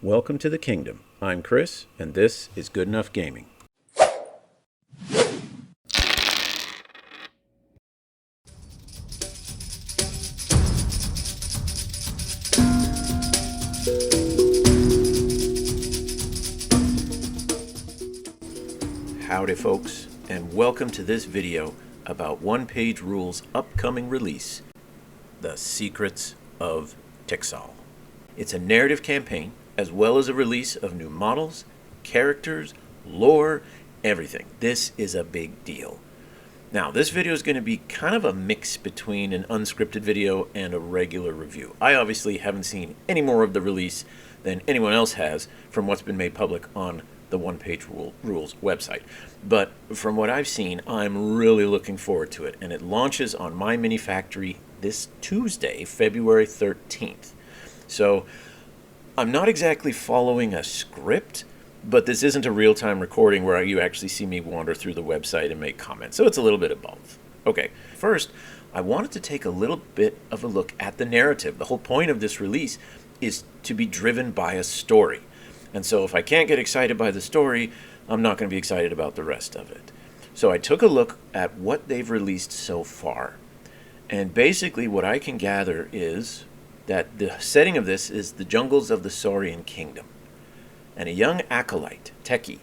Welcome to the kingdom. I'm Chris, and this is Good Enough Gaming. Howdy folks, and welcome to this video about One Page Rules' upcoming release, The Secrets of Tixal. It's a narrative campaign, as well as a release of new models, characters, lore, everything. This is a big deal. Now, this video is going to be kind of a mix between an unscripted video and a regular review. I obviously haven't seen any more of the release than anyone else has from what's been made public on the One Page Rules website. But from what I've seen, I'm really looking forward to it. And it launches on My Mini Factory this Tuesday, February 13th. So I'm not exactly following a script, but this isn't a real-time recording where you actually see me wander through the website and make comments. So it's a little bit of both. Okay, first, I wanted to take a little bit of a look at the narrative. The whole point of this release is to be driven by a story. And so if I can't get excited by the story, I'm not going to be excited about the rest of it. So I took a look at what they've released so far. And basically what I can gather is that the setting of this is the jungles of the Sorian kingdom. And a young acolyte, Teki,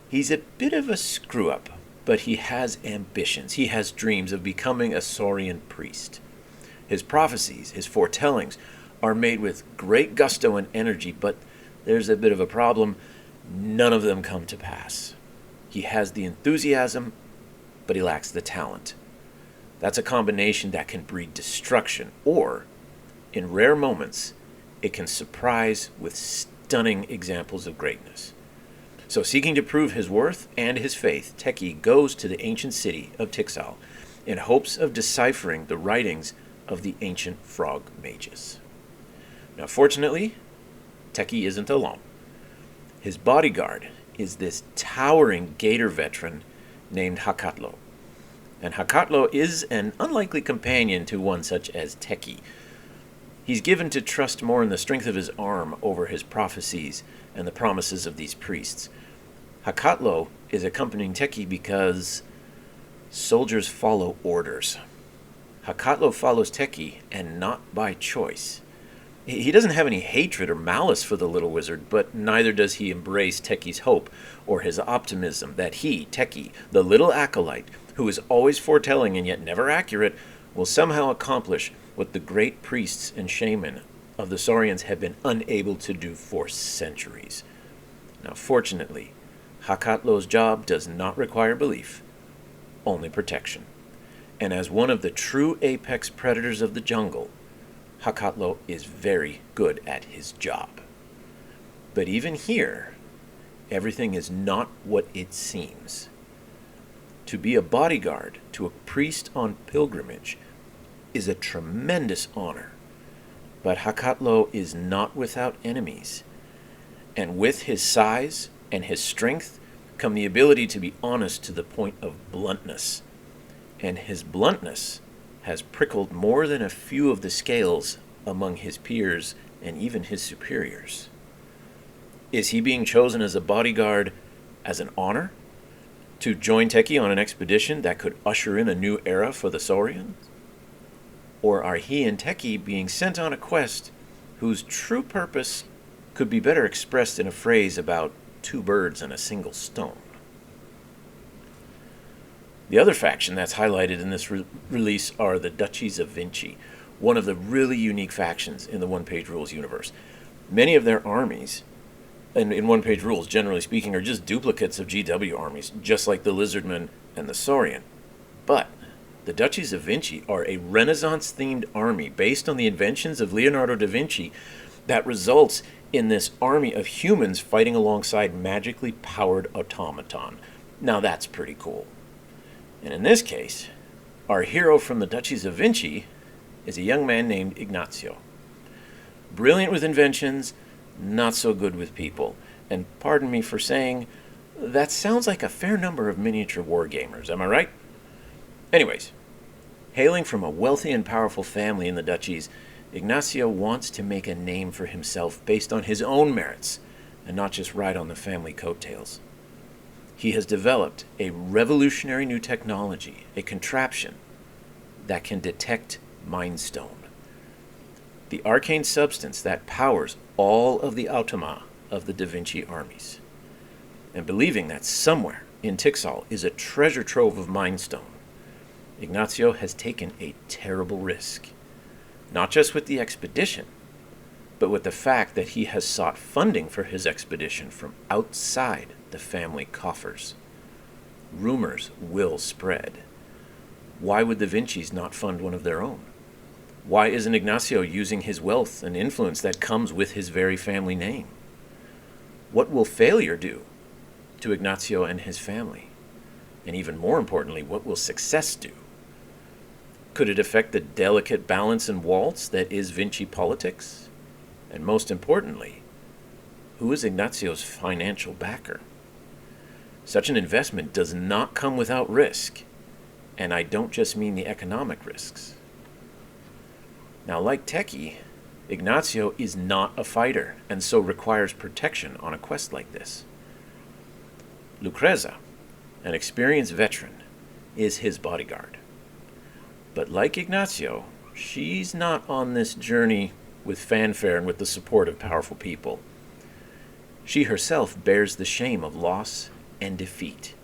he's a bit of a screw-up, but he has ambitions. He has dreams of becoming a Sorian priest. His prophecies, his foretellings, are made with great gusto and energy, but there's a bit of a problem. None of them come to pass. He has the enthusiasm, but he lacks the talent. That's a combination that can breed destruction, or in rare moments, it can surprise with stunning examples of greatness. So seeking to prove his worth and his faith, Teki goes to the ancient city of Tixal in hopes of deciphering the writings of the ancient frog mages. Now fortunately, Teki isn't alone. His bodyguard is this towering gator veteran named Hakatlo. And Hakatlo is an unlikely companion to one such as Teki. He's given to trust more in the strength of his arm over his prophecies and the promises of these priests. Hakatlo is accompanying Teki because soldiers follow orders. Hakatlo follows Teki, and not by choice. He doesn't have any hatred or malice for the little wizard, but neither does he embrace Teki's hope or his optimism that he, Teki, the little acolyte, who is always foretelling and yet never accurate, will somehow accomplish what the great priests and shaman of the Sorians have been unable to do for centuries. Now, fortunately, Hakatlo's job does not require belief, only protection. And as one of the true apex predators of the jungle, Hakatlo is very good at his job. But even here, everything is not what it seems. To be a bodyguard to a priest on pilgrimage is a tremendous honor. But Hakatlo is not without enemies. And with his size and his strength come the ability to be honest to the point of bluntness. And his bluntness has prickled more than a few of the scales among his peers and even his superiors. Is he being chosen as a bodyguard as an honor? To join Teki on an expedition that could usher in a new era for the Sorians? Or are he and Teki being sent on a quest whose true purpose could be better expressed in a phrase about two birds and a single stone? The other faction that's highlighted in this release are the Duchies of Vinci, one of the really unique factions in the One Page Rules universe. Many of their armies, and in One Page Rules, generally speaking, are just duplicates of GW armies, just like the Lizardmen and the Sorian. But the Duchies of Vinci are a Renaissance-themed army based on the inventions of Leonardo da Vinci that results in this army of humans fighting alongside magically powered automaton. Now that's pretty cool. And in this case, our hero from the Duchies of Vinci is a young man named Ignazio. Brilliant with inventions, not so good with people. And pardon me for saying, that sounds like a fair number of miniature wargamers, am I right? Anyways, hailing from a wealthy and powerful family in the Duchies, Ignacio wants to make a name for himself based on his own merits and not just ride on the family coattails. He has developed a revolutionary new technology, a contraption that can detect Mind Stone, the arcane substance that powers all of the automa of the Da Vinci armies. And believing that somewhere in Tixal is a treasure trove of Mind Stone, Ignacio has taken a terrible risk, not just with the expedition, but with the fact that he has sought funding for his expedition from outside the family coffers. Rumors will spread. Why would the Vincis not fund one of their own? Why isn't Ignacio using his wealth and influence that comes with his very family name? What will failure do to Ignacio and his family? And even more importantly, what will success do? Could it affect the delicate balance and waltz that is Vinci politics? And most importantly, who is Ignacio's financial backer? Such an investment does not come without risk, and I don't just mean the economic risks. Now, like Techie, Ignacio is not a fighter, and so requires protection on a quest like this. Lucreza, an experienced veteran, is his bodyguard. But like Ignacio, she's not on this journey with fanfare and with the support of powerful people. She herself bears the shame of loss and defeat.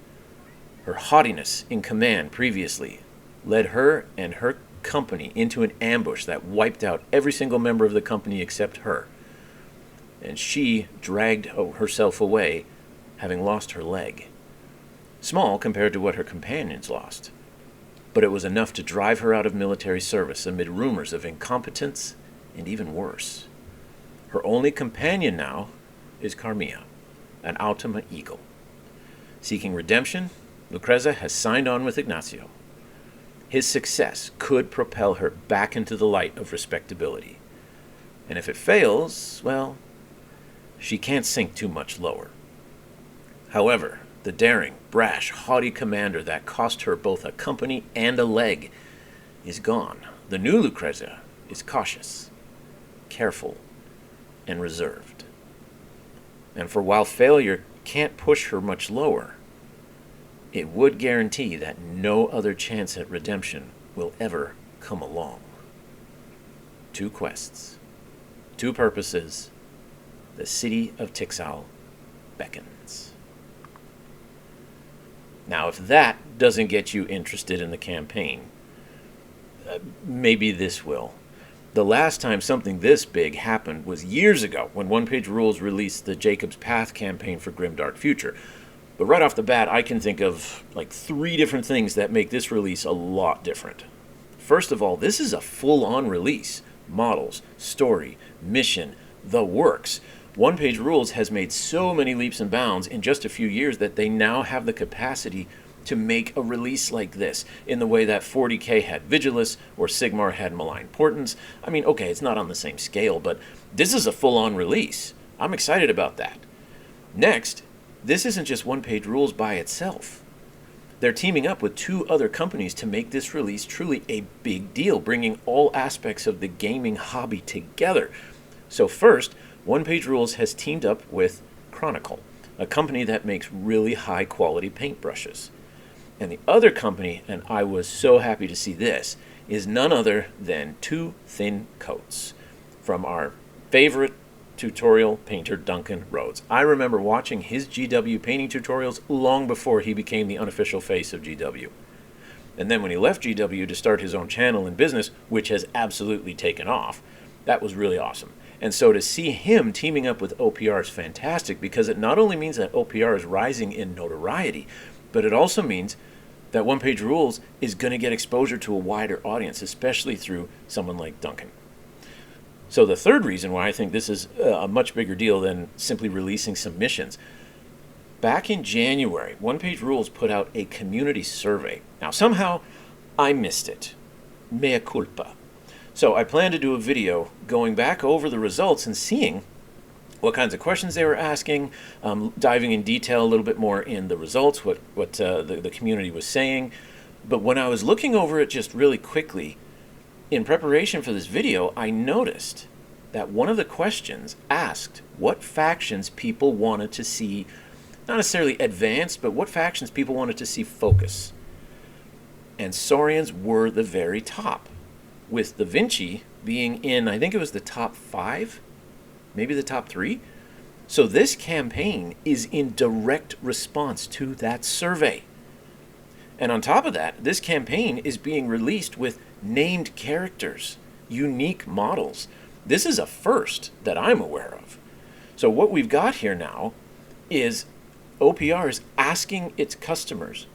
Her haughtiness in command previously led her and her company into an ambush that wiped out every single member of the company except her. And she dragged herself away, having lost her leg. Small compared to what her companions lost, but it was enough to drive her out of military service amid rumors of incompetence and even worse. Her only companion now is Carmilla, an Automa eagle. Seeking redemption, Lucreza has signed on with Ignacio. His success could propel her back into the light of respectability. And if it fails, well, she can't sink too much lower. However, the daring, brash, haughty commander that cost her both a company and a leg is gone. The new Lucreza is cautious, careful, and reserved. And for while failure can't push her much lower, it would guarantee that no other chance at redemption will ever come along. 2 quests, 2 purposes. The city of Tixal beckons. Now, if that doesn't get you interested in the campaign, maybe this will. The last time something this big happened was years ago when One Page Rules released the Jacob's Path campaign for Grimdark Future. But right off the bat, I can think of like 3 different things that make this release a lot different. First of all, this is a full-on release. Models, story, mission, the works. One Page Rules has made so many leaps and bounds in just a few years that they now have the capacity to make a release like this in the way that 40K had Vigilus or Sigmar had Malign Portents. I mean, okay, it's not on the same scale, but this is a full-on release. I'm excited about that. Next, this isn't just One Page Rules by itself. They're teaming up with 2 other companies to make this release truly a big deal, bringing all aspects of the gaming hobby together. So first, One Page Rules has teamed up with Chronicle, a company that makes really high-quality paintbrushes. And the other company, and I was so happy to see this, is none other than Two Thin Coats from our favorite tutorial painter Duncan Rhodes. I remember watching his GW painting tutorials long before he became the unofficial face of GW. And then when he left GW to start his own channel and business, which has absolutely taken off, that was really awesome. And so to see him teaming up with OPR is fantastic, because it not only means that OPR is rising in notoriety, but it also means that One Page Rules is going to get exposure to a wider audience, especially through someone like Duncan. So the third reason why I think this is a much bigger deal than simply releasing some missions. Back in January, One Page Rules put out a community survey. Now somehow I missed it. Mea culpa. So I plan to do a video going back over the results and seeing what kinds of questions they were asking, diving in detail a little bit more in the results, what the community was saying. But when I was looking over it just really quickly, in preparation for this video, I noticed that one of the questions asked what factions people wanted to see, not necessarily advance, but what factions people wanted to see focus. And Sorians were the very top, with the Vinci being in, I think it was the top 5, maybe the top 3. So this campaign is in direct response to that survey. And on top of that, this campaign is being released with named characters, unique models. This is a first that I'm aware of. So what we've got here now is OPR is asking its customers,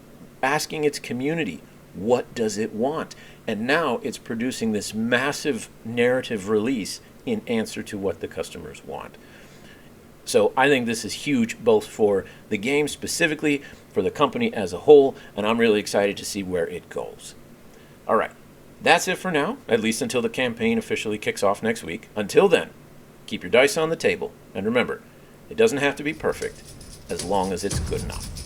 asking its community, what does it want? And now it's producing this massive narrative release in answer to what the customers want. So I think this is huge, both for the game specifically, for the company as a whole, and I'm really excited to see where it goes. All right, that's it for now, at least until the campaign officially kicks off next week. Until then, keep your dice on the table, and remember, it doesn't have to be perfect as long as it's good enough.